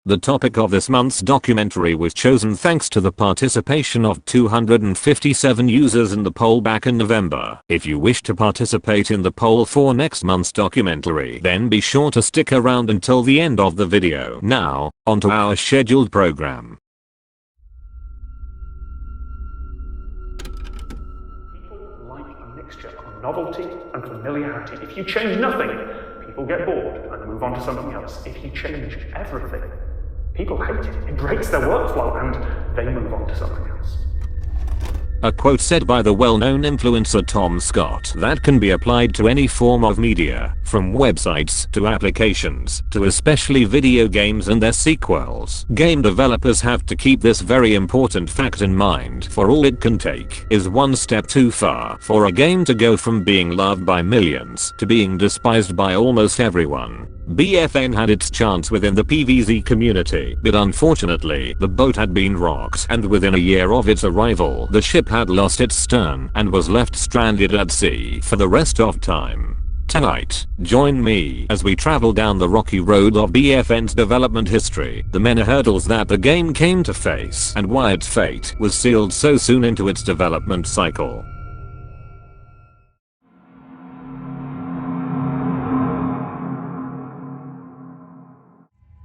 The topic of this month's documentary was chosen thanks to the participation of 257 users in the poll back in November. If you wish to participate in the poll for next month's documentary, then be sure to stick around until the end of the video. Now, onto our scheduled program. People like a mixture of novelty and familiarity. If you change nothing, people get bored and move on to something else. If you change everything, people hate it. It breaks their workflow and they move on to something else. A quote said by the well-known influencer Tom Scott that can be applied to any form of media, from websites to applications to especially video games and their sequels. Game developers have to keep this very important fact in mind, for all it can take is one step too far for a game to go from being loved by millions to being despised by almost everyone. BFN had its chance within the PVZ community, but unfortunately the boat had been rocked, and within a year of its arrival the ship had lost its stern and was left stranded at sea for the rest of time. Tonight, join me as we travel down the rocky road of BFN's development history, the many hurdles that the game came to face, and why its fate was sealed so soon into its development cycle.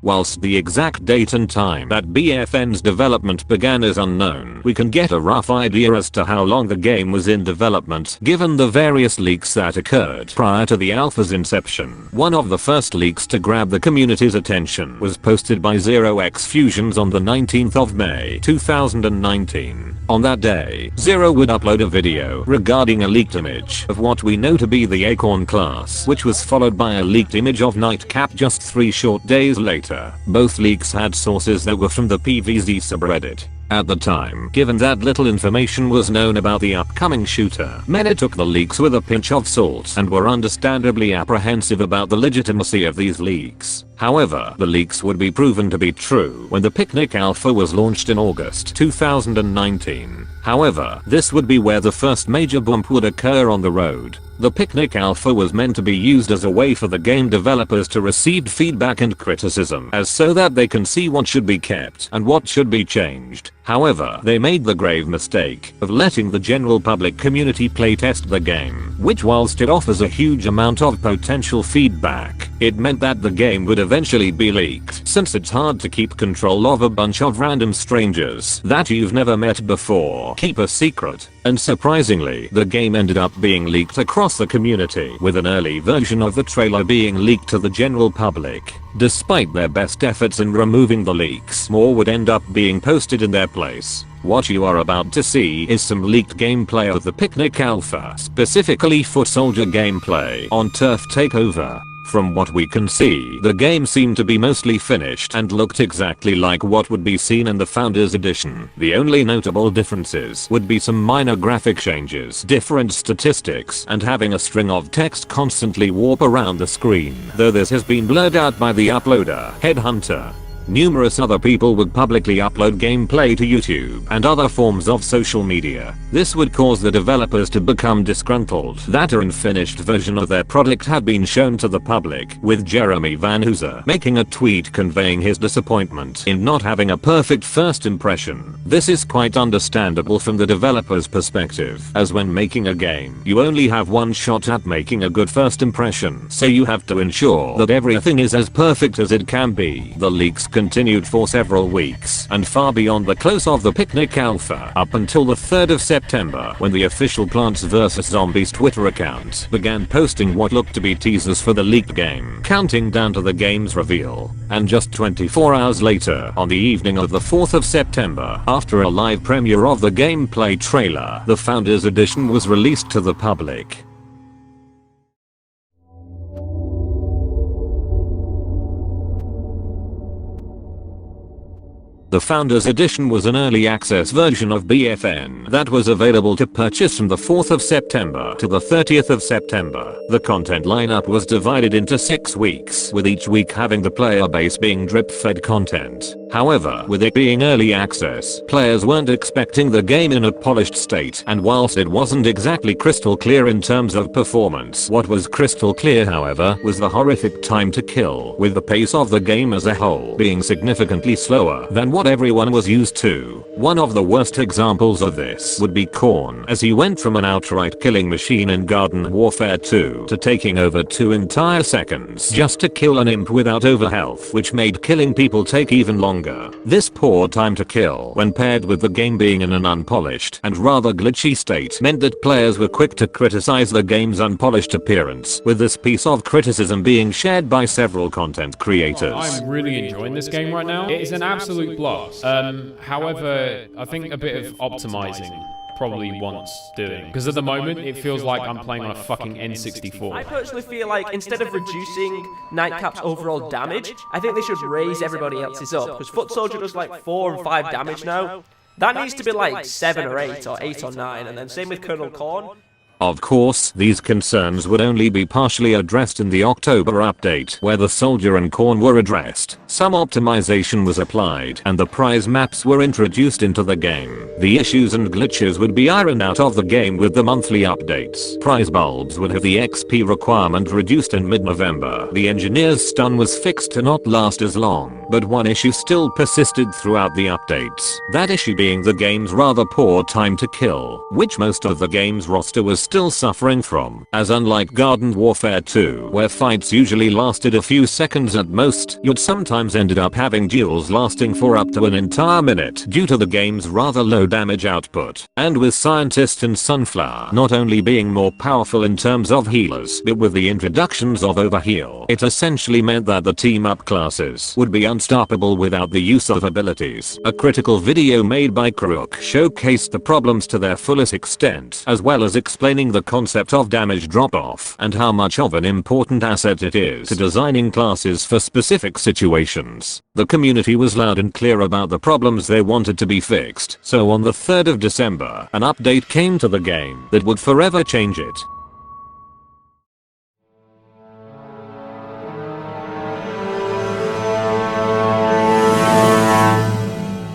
Whilst the exact date and time that BFN's development began is unknown, we can get a rough idea as to how long the game was in development given the various leaks that occurred prior to the alpha's inception. One of the first leaks to grab the community's attention was posted by 0x Fusions on the 19th of May 2019. On that day, Zero would upload a video regarding a leaked image of what we know to be the Acorn class, which was followed by a leaked image of Nightcap just 3 short days later. Both leaks had sources that were from the PVZ subreddit. At the time, given that little information was known about the upcoming shooter, many took the leaks with a pinch of salt and were understandably apprehensive about the legitimacy of these leaks. However, the leaks would be proven to be true when the Picnic Alpha was launched in August 2019. However, this would be where the first major bump would occur on the road. The Picnic Alpha was meant to be used as a way for the game developers to receive feedback and criticism, as so that they can see what should be kept and what should be changed. However, they made the grave mistake of letting the general public community playtest the game, which whilst it offers a huge amount of potential feedback, it meant that the game would eventually be leaked, since it's hard to keep control of a bunch of random strangers that you've never met before. Keep a secret. And surprisingly, the game ended up being leaked across the community, with an early version of the trailer being leaked to the general public. Despite their best efforts in removing the leaks, more would end up being posted in their place. What you are about to see is some leaked gameplay of the Picnic Alpha, specifically Foot Soldier gameplay on Turf Takeover. From what we can see, the game seemed to be mostly finished and looked exactly like what would be seen in the Founders Edition. The only notable differences would be some minor graphic changes, different statistics, and having a string of text constantly warp around the screen, though this has been blurred out by the uploader, Headhunter. Numerous other people would publicly upload gameplay to YouTube and other forms of social media. This would cause the developers to become disgruntled that an unfinished version of their product had been shown to the public, with Jeremy Van Hooser making a tweet conveying his disappointment in not having a perfect first impression. This is quite understandable from the developer's perspective, as when making a game, you only have one shot at making a good first impression, so you have to ensure that everything is as perfect as it can be. The leaks continued for several weeks and far beyond the close of the Picnic Alpha, up until the 3rd of September, when the official Plants vs Zombies Twitter account began posting what looked to be teasers for the leaked game, counting down to the game's reveal. And just 24 hours later, on the evening of the 4th of September, after a live premiere of the gameplay trailer, the Founders Edition was released to the public. The Founders Edition was an early access version of BFN that was available to purchase from the 4th of September to the 30th of September. The content lineup was divided into 6 weeks, with each week having the player base being drip-fed content. However, with it being early access, players weren't expecting the game in a polished state, and whilst it wasn't exactly crystal clear in terms of performance, what was crystal clear however was the horrific time to kill, with the pace of the game as a whole being significantly slower than what everyone was used to. One of the worst examples of this would be Korn, as he went from an outright killing machine in Garden Warfare 2 to taking over 2 entire seconds just to kill an imp without overhealth, which made killing people take even longer. This poor time to kill, when paired with the game being in an unpolished and rather glitchy state, meant that players were quick to criticize the game's unpolished appearance, with this piece of criticism being shared by several content creators. I'm really enjoying this game right now. It is an absolute blast. However, I think a bit of optimizing probably wants doing, because at the moment it feels like I'm playing on a fucking N64. I personally feel like instead of reducing Nightcap's overall damage, I think they should raise everybody else's up, because Foot Soldier does like 4 and 5 damage now. That needs to be like 7 or 8 or 8 or 9, and then same with Colonel Korn. Of course, these concerns would only be partially addressed in the October update, where the Soldier and Korn were addressed, some optimization was applied, and the prize maps were introduced into the game. The issues and glitches would be ironed out of the game with the monthly updates. Prize bulbs would have the XP requirement reduced in mid-November. The engineer's stun was fixed to not last as long, but one issue still persisted throughout the updates. That issue being the game's rather poor time to kill, which most of the game's roster was still suffering from, as unlike Garden Warfare 2, where fights usually lasted a few seconds at most, you'd sometimes ended up having duels lasting for up to an entire minute due to the game's rather low damage output. And with Scientist and Sunflower not only being more powerful in terms of healers, but with the introductions of Overheal, it essentially meant that the team-up classes would be unstoppable without the use of abilities. A critical video made by Crook showcased the problems to their fullest extent, as well as explaining the concept of damage drop-off and how much of an important asset it is to designing classes for specific situations. The community was loud and clear about the problems they wanted to be fixed, so on the 3rd of December, an update came to the game that would forever change it.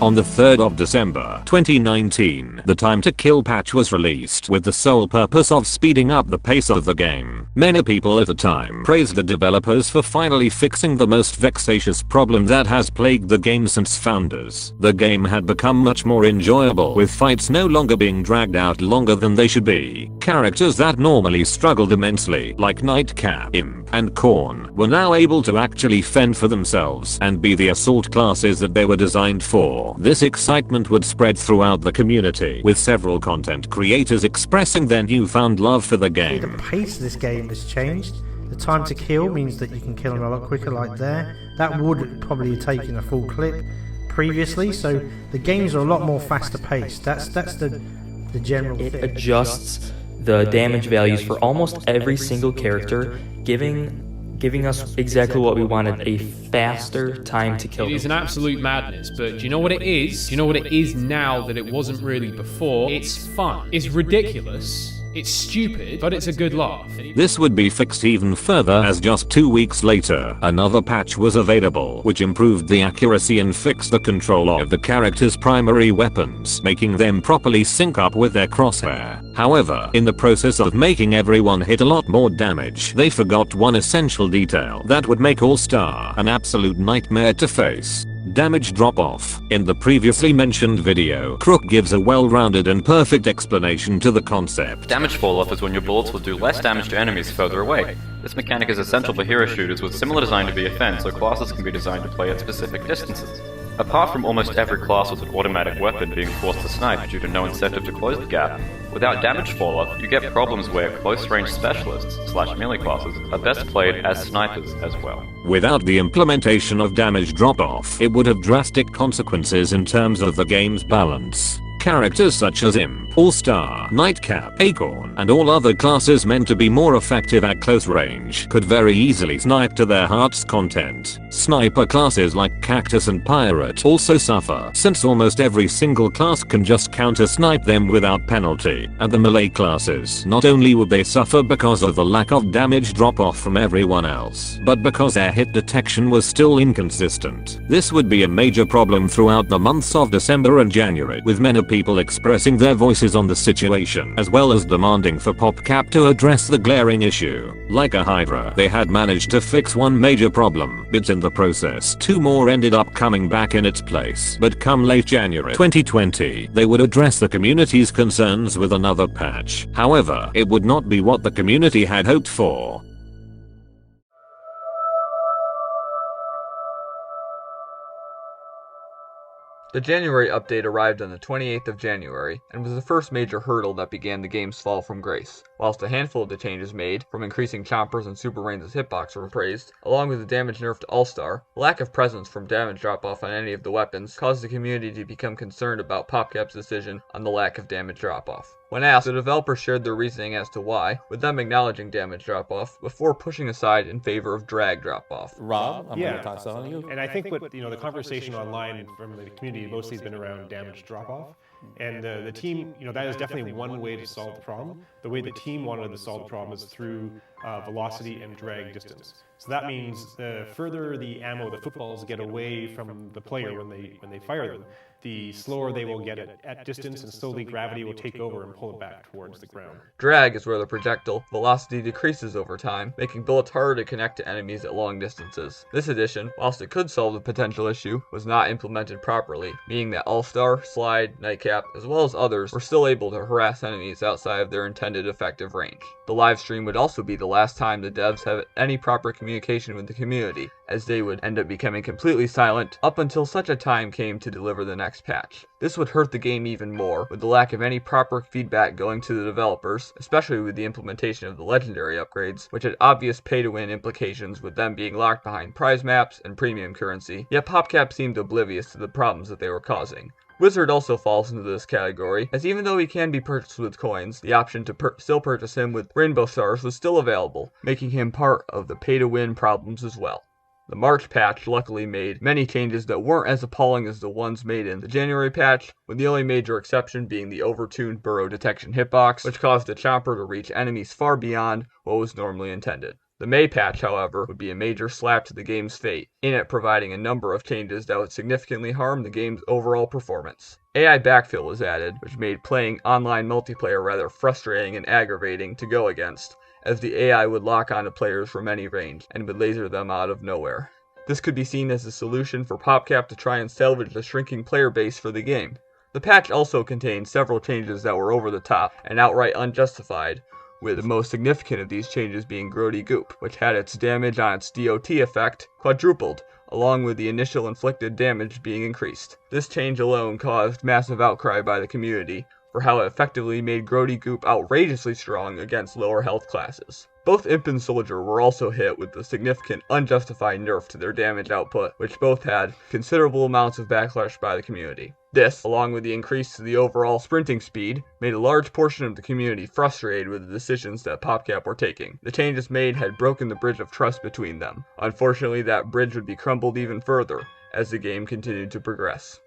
On the 3rd of December 2019, the Time to Kill patch was released with the sole purpose of speeding up the pace of the game. Many people at the time praised the developers for finally fixing the most vexatious problem that has plagued the game since founders. The game had become much more enjoyable, with fights no longer being dragged out longer than they should be. Characters that normally struggled immensely, like Nightcap, Imp, and Korn, were now able to actually fend for themselves and be the assault classes that they were designed for. This excitement would spread throughout the community, with several content creators expressing their newfound love for the game. The pace of this game has changed. The time to kill means that you can kill them a lot quicker, like there. That would probably have taken a full clip previously, so the games are a lot more faster paced. That's the general thing. It adjusts the damage values for almost every single character, giving us exactly what we wanted, a faster time to kill them. It is an absolute madness, but do you know what it is? Do you know what it is now that it wasn't really before? It's fun. It's ridiculous. It's stupid, but it's a good laugh. This would be fixed even further, as just 2 weeks later, another patch was available, which improved the accuracy and fixed the control of the character's primary weapons, making them properly sync up with their crosshair. However, in the process of making everyone hit a lot more damage, they forgot one essential detail that would make All-Star an absolute nightmare to face: damage drop-off. In the previously mentioned video, Crook gives a well-rounded and perfect explanation to the concept. Damage fall-off is when your bullets will do less damage to enemies further away. This mechanic is essential for hero shooters with similar design to BFN, so classes can be designed to play at specific distances. Apart from almost every class with an automatic weapon being forced to snipe due to no incentive to close the gap, without damage fall-off, you get problems where close-range specialists / melee classes are best played as snipers as well. Without the implementation of damage drop-off, it would have drastic consequences in terms of the game's balance. Characters such as Imp, All-Star, Nightcap, Acorn, and all other classes meant to be more effective at close range could very easily snipe to their heart's content. Sniper classes like Cactus and Pirate also suffer, since almost every single class can just counter-snipe them without penalty, and the melee classes not only would they suffer because of the lack of damage drop-off from everyone else, but because their hit detection was still inconsistent. This would be a major problem throughout the months of December and January, with many people expressing their voices on the situation, as well as demanding for PopCap to address the glaring issue. Like a Hydra, they had managed to fix one major problem, but in the process, two more ended up coming back in its place. But come late January 2020, they would address the community's concerns with another patch. However, it would not be what the community had hoped for. The January update arrived on the 28th of January, and was the first major hurdle that began the game's fall from grace. Whilst a handful of the changes made, from increasing Chompers and Super Reigns' hitbox were praised, along with the damage nerf to All-Star, the lack of presence from damage drop-off on any of the weapons caused the community to become concerned about PopCap's decision on the lack of damage drop-off. When asked, the developers shared their reasoning as to why, with them acknowledging damage drop-off before pushing aside in favor of drag drop-off. Rob, I'm going to toss that on you. And I think what the conversation online from the community mostly has been around damage drop-off, and the team, that is definitely one way to solve the problem. The way the team wanted to solve the problem is through velocity and drag distance. So that means the further the ammo, the footballs get away from the player when they fire them, the slower they will get it at distance, and slowly gravity will take over and pull it back towards the ground. Drag is where the projectile velocity decreases over time, making bullets harder to connect to enemies at long distances. This addition, whilst it could solve the potential issue, was not implemented properly, meaning that All-Star, Slide, Nightcap, as well as others were still able to harass enemies outside of their intended effective range. The live stream would also be the last time the devs have any proper communication with the community, as they would end up becoming completely silent up until such a time came to deliver the next patch. This would hurt the game even more, with the lack of any proper feedback going to the developers, especially with the implementation of the legendary upgrades, which had obvious pay-to-win implications with them being locked behind prize maps and premium currency, yet PopCap seemed oblivious to the problems that they were causing. Wizard also falls into this category, as even though he can be purchased with coins, the option to still purchase him with Rainbow Stars was still available, making him part of the pay-to-win problems as well. The March patch luckily made many changes that weren't as appalling as the ones made in the January patch, with the only major exception being the overtuned burrow detection hitbox, which caused the Chomper to reach enemies far beyond what was normally intended. The May patch, however, would be a major slap to the game's fate, in it providing a number of changes that would significantly harm the game's overall performance. AI backfill was added, which made playing online multiplayer rather frustrating and aggravating to go against, as the AI would lock onto players from any range and would laser them out of nowhere. This could be seen as a solution for PopCap to try and salvage the shrinking player base for the game. The patch also contained several changes that were over the top and outright unjustified, with the most significant of these changes being Grody Goop, which had its damage on its DOT effect quadrupled, along with the initial inflicted damage being increased. This change alone caused massive outcry by the community for how it effectively made Grody Goop outrageously strong against lower health classes. Both Imp and Soldier were also hit with the significant unjustified nerf to their damage output, which both had considerable amounts of backlash by the community. This, along with the increase to the overall sprinting speed, made a large portion of the community frustrated with the decisions that PopCap were taking. The changes made had broken the bridge of trust between them. Unfortunately, that bridge would be crumbled even further as the game continued to progress.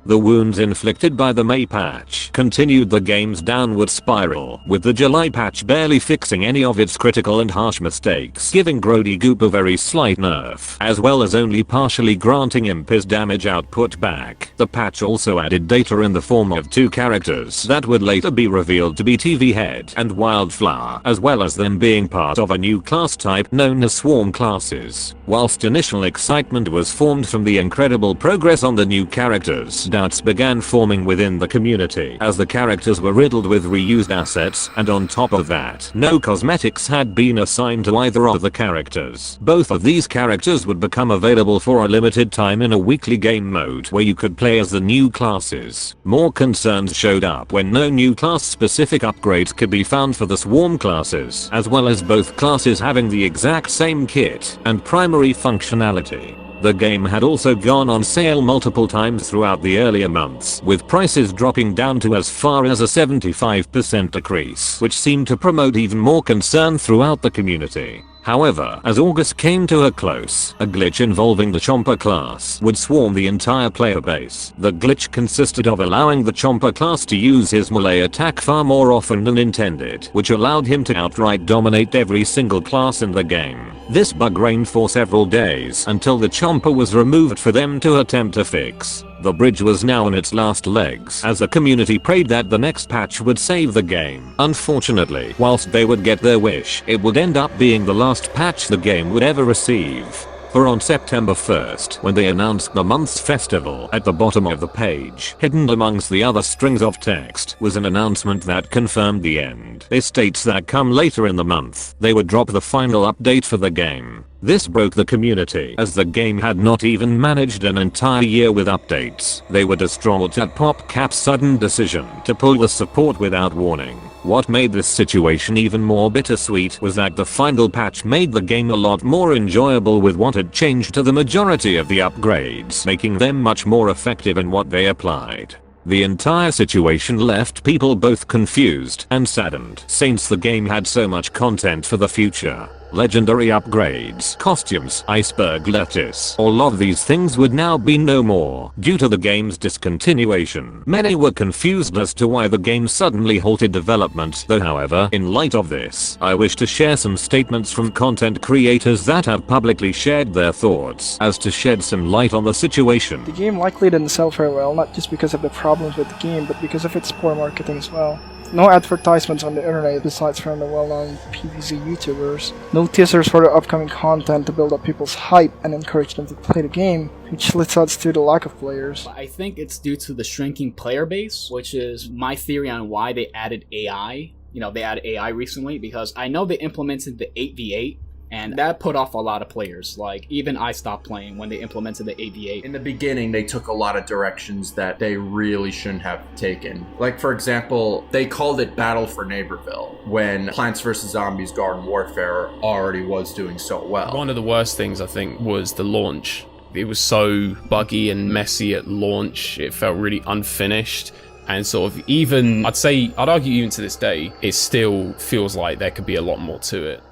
The wounds inflicted by the May patch continued the game's downward spiral, with the July patch barely fixing any of its critical and harsh mistakes, giving Grody Goop a very slight nerf, as well as only partially granting Imp his damage output back. The patch also added data in the form of two characters that would later be revealed to be TV Head and Wildflower, as well as them being part of a new class type known as Swarm classes. Whilst initial excitement was formed from the incredible progress on the new characters, doubts began forming within the community as the characters were riddled with reused assets, and on top of that, no cosmetics had been assigned to either of the characters. Both of these characters would become available for a limited time in a weekly game mode where you could play as the new classes. More concerns showed up when no new class specific upgrades could be found for the swarm classes, as well as both classes having the exact same kit and primary functionality. The game had also gone on sale multiple times throughout the earlier months, with prices dropping down to as far as a 75% decrease, which seemed to promote even more concern throughout the community. However, as August came to a close, a glitch involving the Chomper class would swarm the entire player base. The glitch consisted of allowing the Chomper class to use his melee attack far more often than intended, which allowed him to outright dominate every single class in the game. This bug reigned for several days until the Chomper was removed for them to attempt to fix. The bridge was now on its last legs as the community prayed that the next patch would save the game. Unfortunately, whilst they would get their wish, it would end up being the last patch the game would ever receive. For on September 1st, when they announced the month's festival, at the bottom of the page, hidden amongst the other strings of text, was an announcement that confirmed the end. It states that come later in the month, they would drop the final update for the game. This broke the community as the game had not even managed an entire year with updates. They were distraught at PopCap's sudden decision to pull the support without warning. What made this situation even more bittersweet was that the final patch made the game a lot more enjoyable with what had changed to the majority of the upgrades, making them much more effective in what they applied. The entire situation left people both confused and saddened since the game had so much content for the future. Legendary upgrades, costumes, iceberg lettuce, all of these things would now be no more due to the game's discontinuation. Many were confused as to why the game suddenly halted development, though however, in light of this, I wish to share some statements from content creators that have publicly shared their thoughts as to shed some light on the situation. The game likely didn't sell very well, not just because of the problems with the game, but because of its poor marketing as well. No advertisements on the internet besides from the well-known PVZ YouTubers. No teasers for the upcoming content to build up people's hype and encourage them to play the game, which leads us to the lack of players. I think it's due to the shrinking player base, which is my theory on why they added AI. They added AI recently because I know they implemented the 8v8, and that put off a lot of players. Like, even I stopped playing when they implemented the 8v8. In the beginning, they took a lot of directions that they really shouldn't have taken. Like, for example, they called it Battle for Neighborville when Plants vs. Zombies Garden Warfare already was doing so well. One of the worst things, I think, was the launch. It was so buggy and messy at launch. It felt really unfinished. And sort of even, I'd argue even to this day, it still feels like there could be a lot more to it.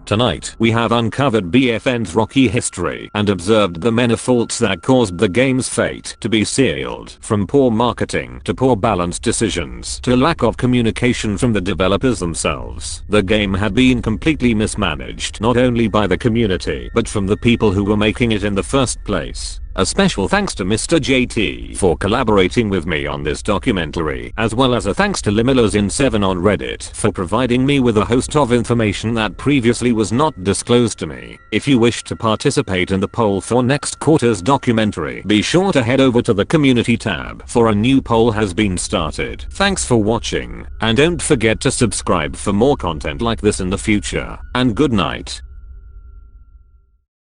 Tonight, we have uncovered BFN's rocky history and observed the many faults that caused the game's fate to be sealed, from poor marketing to poor balanced decisions to lack of communication from the developers themselves. The game had been completely mismanaged, not only by the community, but from the people who were making it in the first place. A special thanks to Mr. JT for collaborating with me on this documentary, as well as a thanks to Limilers7 on Reddit for providing me with a host of information that previously was not disclosed to me. If you wish to participate in the poll for next quarter's documentary, be sure to head over to the community tab, for a new poll has been started. Thanks for watching, and don't forget to subscribe for more content like this in the future, and good night.